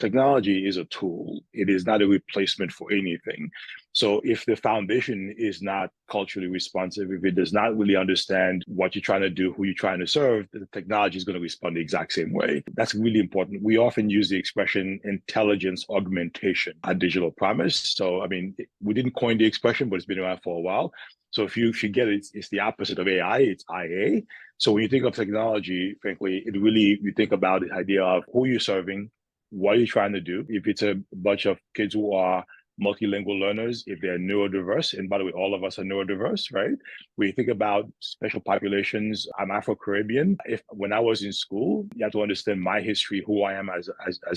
Technology is a tool. It is not a replacement for anything. So if the foundation is not culturally responsive, if it does not really understand what you're trying to do, who you're trying to serve, the technology is going to respond the exact same way. That's really important. We often use the expression intelligence augmentation at Digital Promise. So, I mean, we didn't coin the expression, but it's been around for a while. So if you get it, it's the opposite of AI, it's IA. So when you think of technology, frankly, it really, you think about the idea of who you're serving, what are you trying to do? If it's a bunch of kids who are multilingual learners, if they're neurodiverse, and by the way, all of us are neurodiverse, right? We think about special populations. I'm Afro-Caribbean. If when I was in school, you have to understand my history, who I am as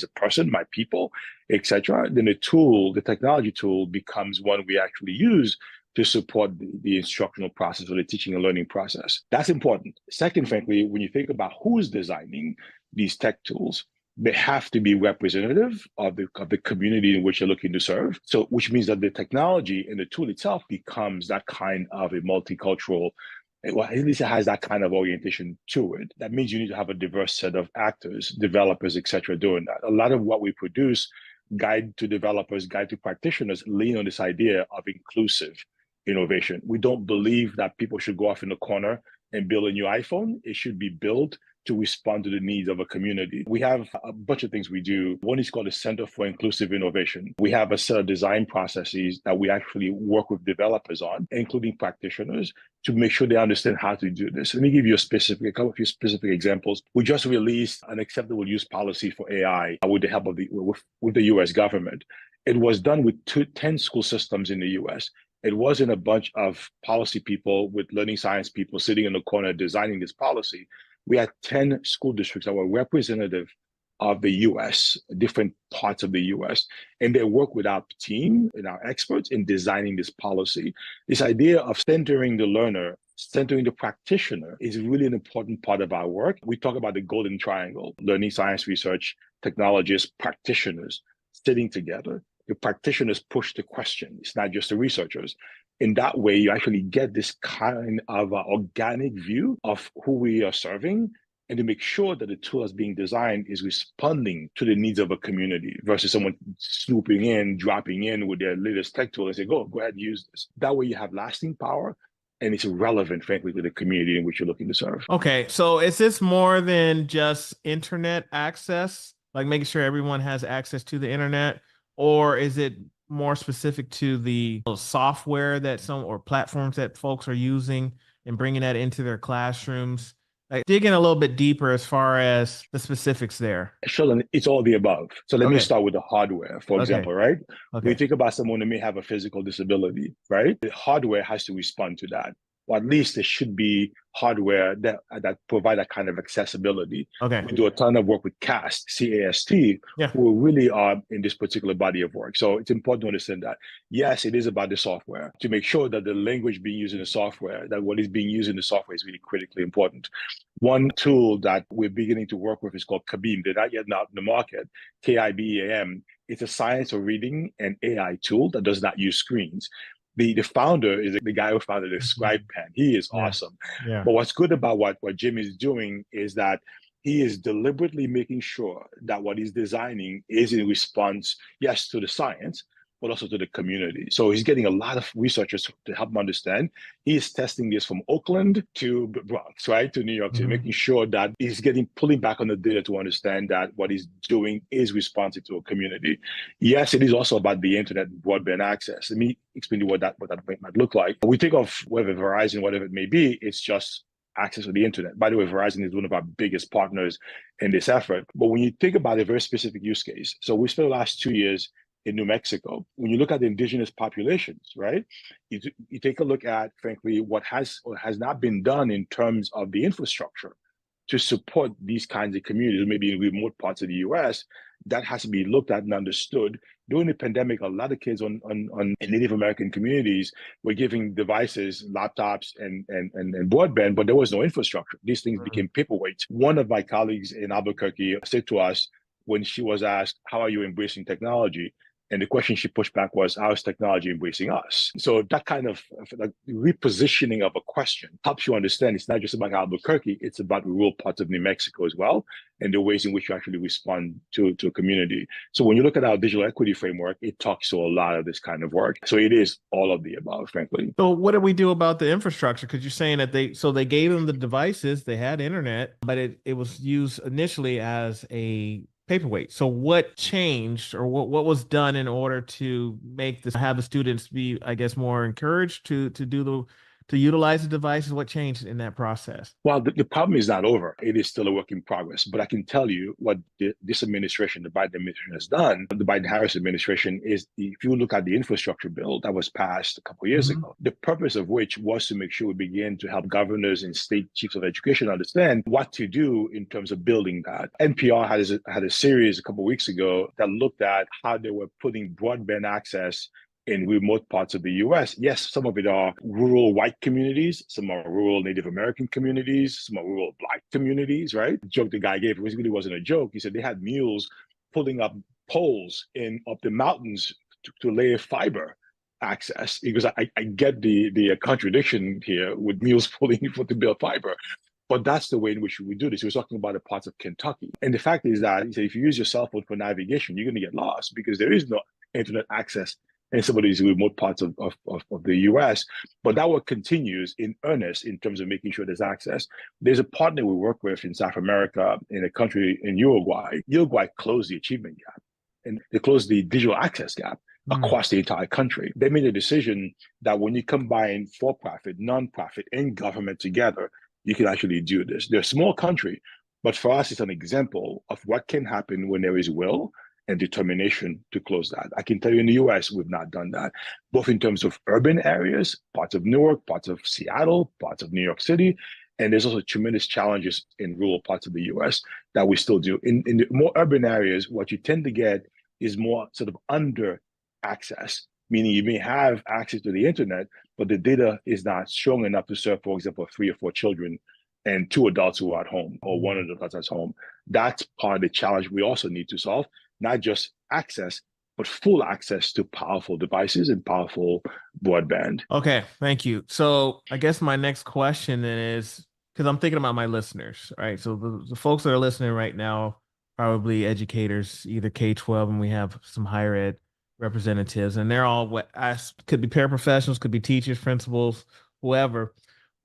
a person, my people, etc. Then the technology tool becomes one we actually use to support the instructional process or the teaching and learning process. That's important. Second, frankly, when you think about who's designing these tech tools, they have to be representative of the community in which you're looking to serve. So, which means that the technology and the tool itself becomes that kind of a multicultural, well, at least it has that kind of orientation to it. That means you need to have a diverse set of actors, developers, et cetera, doing that. A lot of what we produce, guide to developers, guide to practitioners, lean on this idea of inclusive innovation. We don't believe that people should go off in the corner and build a new iPhone. It should be built to respond to the needs of a community. We have a bunch of things we do. One is called the Center for Inclusive Innovation. We have a set of design processes that we actually work with developers on, including practitioners, to make sure they understand how to do this. Let me give you a couple of specific examples. We just released an acceptable use policy for AI with the help of with the US government. It was done with 10 school systems in the US. It wasn't a bunch of policy people with learning science people sitting in the corner designing this policy. We had 10 school districts that were representative of the US, different parts of the US, and they work with our team and our experts in designing this policy. This idea of centering the learner, centering the practitioner is really an important part of our work. We talk about the golden triangle: learning science research, technologists, practitioners sitting together. The practitioners push the question. It's not just the researchers. In that way, you actually get this kind of organic view of who we are serving, and to make sure that the tool that's being designed is responding to the needs of a community versus someone swooping in, dropping in with their latest tech tool and say, go ahead and use this. That way you have lasting power, and it's relevant, frankly, to the community in which you're looking to serve. Okay, so is this more than just internet access, like making sure everyone has access to the internet? Or is it more specific to the software that or platforms that folks are using and bringing that into their classrooms? Like, dig in a little bit deeper as far as the specifics there. Sure, it's all the above. So let me start with the hardware, for example, right? When you think about someone who may have a physical disability, right? The hardware has to respond to that. Or at least there should be hardware that provide that kind of accessibility. We do a ton of work with CAST, C-A-S-T, who really are in this particular body of work. So it's important to understand that. Yes, it is about the software, to make sure that the language being used in the software, that what is being used in the software is really critically important. One tool that we're beginning to work with is called KIBEAM. They're not yet out in the market, KIBEAM. It's a science of reading and AI tool that does not use screens. The founder is the guy who founded the Scribe Pen. He is awesome. But what's good about what Jim is doing is that he is deliberately making sure that what he's designing is in response, yes, to the science, but also to the community. So he's getting a lot of researchers to help him understand. He is testing this from Oakland to Bronx, right, to New York City, making sure that he's pulling back on the data to understand that what he's doing is responsive to a community. Yes, it is also about the internet broadband access. Let me explain to you what that might look like. We think of whether Verizon, whatever it may be, it's just access to the internet. By the way, Verizon is one of our biggest partners in this effort. But when you think about a very specific use case, so we spent the last 2 years in New Mexico. When you look at the indigenous populations, right, you take a look at, frankly, what has or has not been done in terms of the infrastructure to support these kinds of communities, maybe in remote parts of the US, that has to be looked at and understood. During the pandemic, a lot of kids in Native American communities were giving devices, laptops, and broadband, but there was no infrastructure. These things became paperweights. One of my colleagues in Albuquerque said to us when she was asked, how are you embracing technology? And the question she pushed back was, how is technology embracing us? So that kind of like repositioning of a question helps you understand it's not just about Albuquerque, it's about rural parts of New Mexico as well, and the ways in which you actually respond to a community. So when you look at our digital equity framework, it talks to a lot of this kind of work. So it is all of the above, frankly. So what do we do about the infrastructure? Because you're saying that they gave them the devices, they had internet, but it was used initially as a paperweight. So what changed, or what was done in order to make this, have the students be, I guess, more encouraged to utilize the devices? What changed in that process? Well, the problem is not over. It is still a work in progress. But I can tell you what this administration, the Biden administration, has done. The Biden-Harris administration is, if you look at the infrastructure bill that was passed a couple of years ago, the purpose of which was to make sure we begin to help governors and state chiefs of education understand what to do in terms of building that. NPR had a series a couple of weeks ago that looked at how they were putting broadband access in remote parts of the US. Yes, some of it are rural white communities, some are rural Native American communities, some are rural Black communities, right? The joke the guy gave really wasn't a joke. He said they had mules pulling up poles up the mountains to lay fiber access. Because I get the contradiction here with mules pulling to build fiber. But that's the way in which we do this. We're talking about the parts of Kentucky. And the fact is that if you use your cell phone for navigation, you're going to get lost because there is no internet access in some of these remote parts of the US. But that work continues in earnest in terms of making sure there's access. There's a partner we work with in South America, in a country in Uruguay. Uruguay closed the achievement gap, and they closed the digital access gap across the entire country. They made a decision that when you combine for-profit, non-profit, and government together, you can actually do this. They're a small country, but for us, it's an example of what can happen when there is will and determination to close that. I can tell you in the US, we've not done that, both in terms of urban areas, parts of Newark, parts of Seattle, parts of New York City. And there's also tremendous challenges in rural parts of the US that we still do. In the more urban areas, what you tend to get is more sort of under access, meaning you may have access to the internet, but the data is not strong enough to serve, for example, 3 or 4 children and 2 adults who are at home, or 1 adult that's at home. That's part of the challenge we also need to solve. Not just access, but full access to powerful devices and powerful broadband. Okay, thank you. So I guess my next question then is, because I'm thinking about my listeners, right? So the folks that are listening right now, probably educators, either K-12, and we have some higher ed representatives, and they're all could be paraprofessionals, could be teachers, principals, whoever.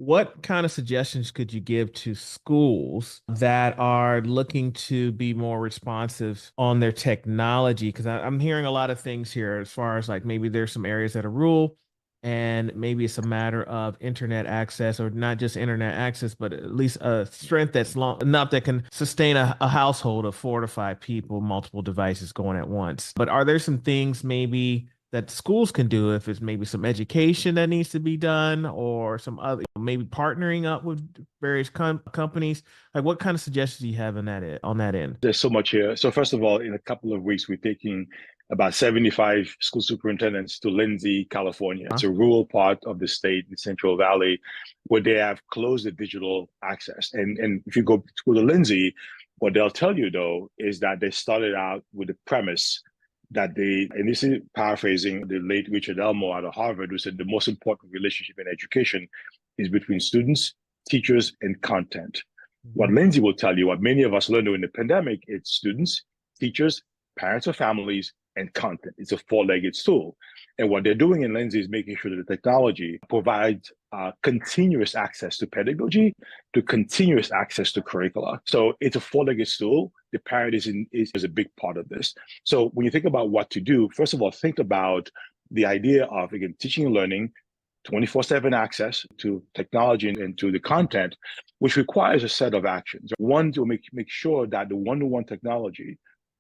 What kind of suggestions could you give to schools that are looking to be more responsive on their technology? Because I'm hearing a lot of things here as far as like maybe there's some areas that are rural, and maybe it's a matter of internet access, or not just internet access, but at least a strength that's long enough that can sustain a household of 4 to 5 people, multiple devices going at once. But are there some things maybe that schools can do, if it's maybe some education that needs to be done, or some other, maybe partnering up with various companies? Like, what kind of suggestions do you have on that end? There's so much here. So first of all, in a couple of weeks, we're taking about 75 school superintendents to Lindsay, California. It's a rural part of the state in Central Valley where they have closed the digital access. And if you go to Lindsay, what they'll tell you, though, is that they started out with the premise that and this is paraphrasing the late Richard Elmore out of Harvard, who said the most important relationship in education is between students, teachers, and content. What Lindsay will tell you, what many of us learned during the pandemic, it's students, teachers, parents or families, and content. It's a 4-legged stool. And what they're doing in Lindsay is making sure that the technology provides continuous access to pedagogy, to continuous access to curricula. So it's a 4-legged stool. The parent is a big part of this. So when you think about what to do, first of all, think about the idea of, again, teaching and learning, 24/7 access to technology and to the content, which requires a set of actions. One, to make sure that the one-to-one technology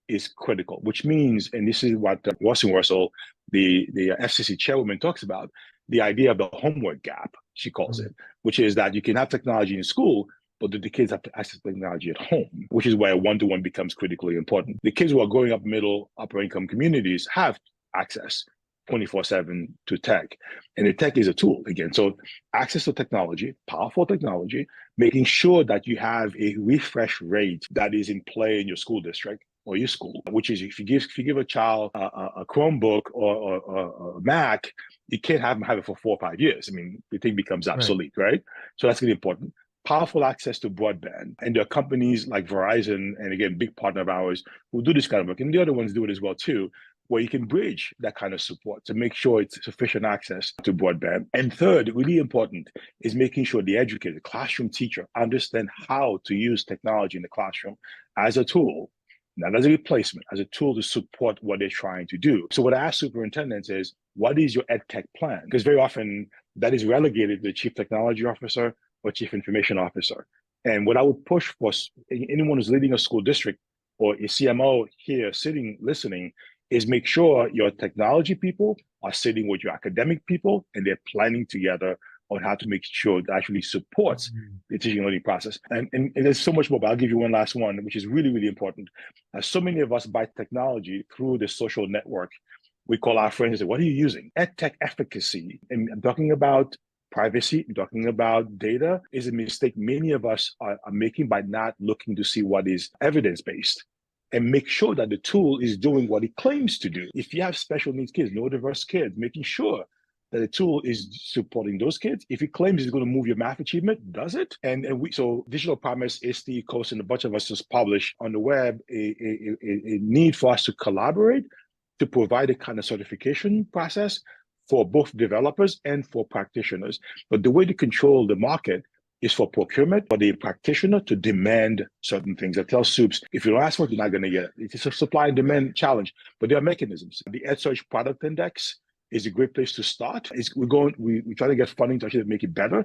is critical, which means, and this is what Watson Russell, the FCC chairwoman, talks about, the idea of the homework gap, she calls it, which is that you can have technology in school, but the kids have to access technology at home, which is where one-to-one becomes critically important. The kids who are growing up middle, upper income communities have access 24/7 to tech. And the tech is a tool, again. So access to technology, powerful technology, making sure that you have a refresh rate that is in play in your school district or your school, which is if you give a child a Chromebook or a Mac, you can't have them have it for 4 or 5 years. I mean, the thing becomes obsolete, right? So that's really important. Powerful access to broadband. And there are companies like Verizon, and again, big partner of ours, who do this kind of work. And the other ones do it as well too, where you can bridge that kind of support to make sure it's sufficient access to broadband. And third, really important, is making sure the educator, the classroom teacher, understand how to use technology in the classroom as a tool, not as a replacement, as a tool to support what they're trying to do. So what I ask superintendents is, what is your EdTech plan? Because very often that is relegated to the chief technology officer or chief information officer. And what I would push for anyone who's leading a school district or a CMO here sitting, listening, is make sure your technology people are sitting with your academic people and they're planning together on how to make sure it actually supports the teaching and learning process. And there's so much more, but I'll give you one last one, which is really, really important. So many of us buy technology through the social network. We call our friends and say, what are you using? EdTech efficacy. And I'm talking about privacy, I'm talking about data, is a mistake many of us are making by not looking to see what is evidence-based and make sure that the tool is doing what it claims to do. If you have special needs kids, neurodiverse kids, making sure that the tool is supporting those kids. If it claims it's going to move your math achievement, does it? So Digital Promise, ISTE, Coast, and a bunch of us just published on the web a need for us to collaborate to provide a kind of certification process for both developers and for practitioners. But the way to control the market is for procurement, for the practitioner to demand certain things. I tell soups, if you don't ask for it, you're not going to get it. It's a supply and demand challenge, but there are mechanisms. The EdSearch Product Index is a great place to start. We try to get funding to actually make it better.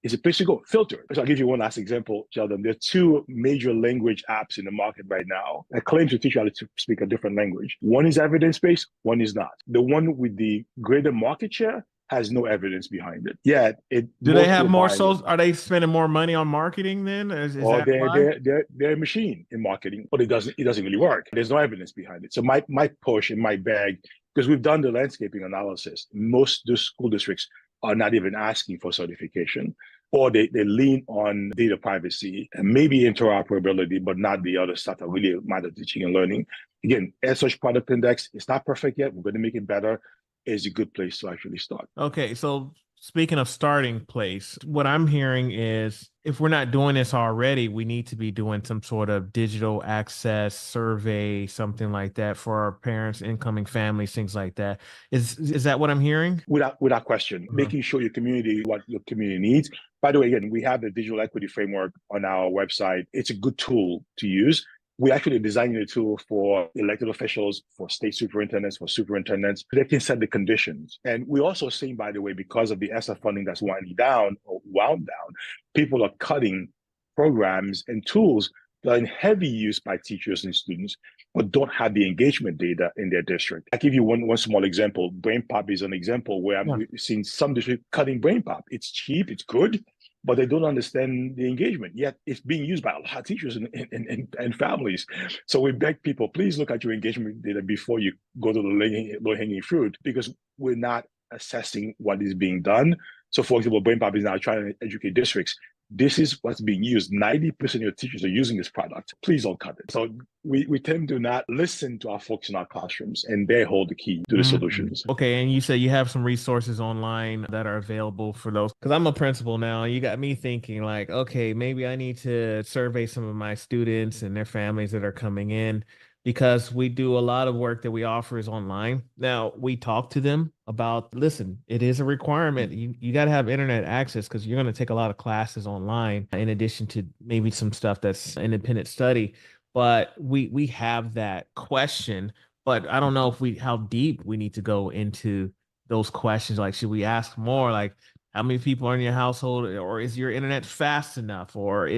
It's a place to go. Filter. So I'll give you one last example, Sheldon. There are two major language apps in the market right now that claim to teach you how to speak a different language. One is evidence-based, one is not. The one with the greater market share has no evidence behind it. Yet do they have more are they spending more money on marketing then? They're a machine in marketing, but it doesn't really work. There's no evidence behind it. So my push and my bag, because we've done the landscaping analysis, most school districts are not even asking for certification, or they lean on data privacy and maybe interoperability, but not the other stuff that really matter teaching and learning. Again, EdSearch Product Index, it's not perfect yet. We're going to make it better. Is a good place to actually start. Okay, so speaking of starting place, what I'm hearing is if we're not doing this already, we need to be doing some sort of digital access survey, something like that for our parents, incoming families, things like that. Is that what I'm hearing? Without question, making sure your community, what your community needs. By the way, again, we have the digital equity framework on our website. It's a good tool to use. We actually designed a tool for elected officials, for state superintendents, for superintendents. They can set the conditions. And we're also seeing, by the way, because of the ESSA funding that's winding down or wound down, people are cutting programs and tools that are in heavy use by teachers and students, but don't have the engagement data in their district. I'll give you one small example. BrainPop is an example where I've seen some districts cutting BrainPop. It's cheap, it's good, but they don't understand the engagement. Yet it's being used by a lot of teachers and families. So we beg people, please look at your engagement data before you go to the low-hanging fruit, because we're not assessing what is being done. So for example, BrainPop is now trying to educate districts. This is what's being used. 90% of your teachers are using this product. Please don't cut it. So we tend to not listen to our folks in our classrooms, and they hold the key to the solutions. Okay, and you said you have some resources online that are available for those. Because I'm a principal now, you got me thinking like, okay, maybe I need to survey some of my students and their families that are coming in, because we do a lot of work that we offer is online. Now, we talk to them about, listen, it is a requirement. You got to have internet access because you're going to take a lot of classes online in addition to maybe some stuff that's independent study. But we have that question, but I don't know how deep we need to go into those questions. Like, should we ask more like, how many people are in your household, or is your internet fast enough, or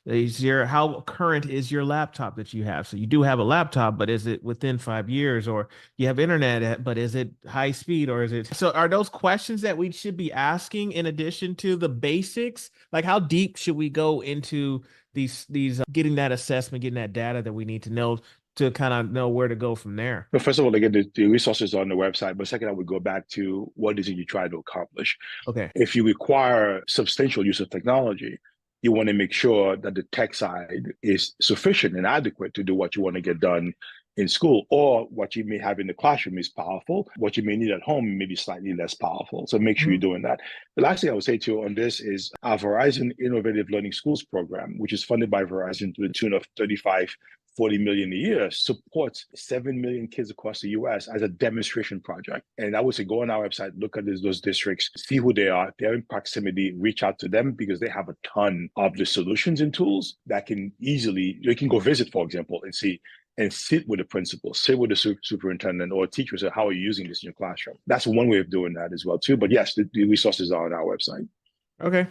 how current is your laptop that you have? So you do have a laptop, but is it within 5 years, or you have internet, but is it high speed, or is it? So are those questions that we should be asking in addition to the basics? Like, how deep should we go into these getting that assessment, getting that data that we need to know to kind of know where to go from there? But first of all, again, the resources are on the website. But second, I would go back to what is it you try to accomplish. Okay. If you require substantial use of technology, you want to make sure that the tech side is sufficient and adequate to do what you want to get done in school, or what you may have in the classroom is powerful. What you may need at home may be slightly less powerful. So make sure you're doing that. The last thing I would say to you on this is our Verizon Innovative Learning Schools program, which is funded by Verizon to the tune of 40 million a year, supports 7 million kids across the US as a demonstration project. And I would say go on our website, look at those districts, see who they are, they're in proximity, reach out to them, because they have a ton of the solutions and tools that can easily, you can go visit, for example, and see, and sit with the principal, sit with the superintendent or teacher, say, how are you using this in your classroom? That's one way of doing that as well too. But yes, the resources are on our website. Okay.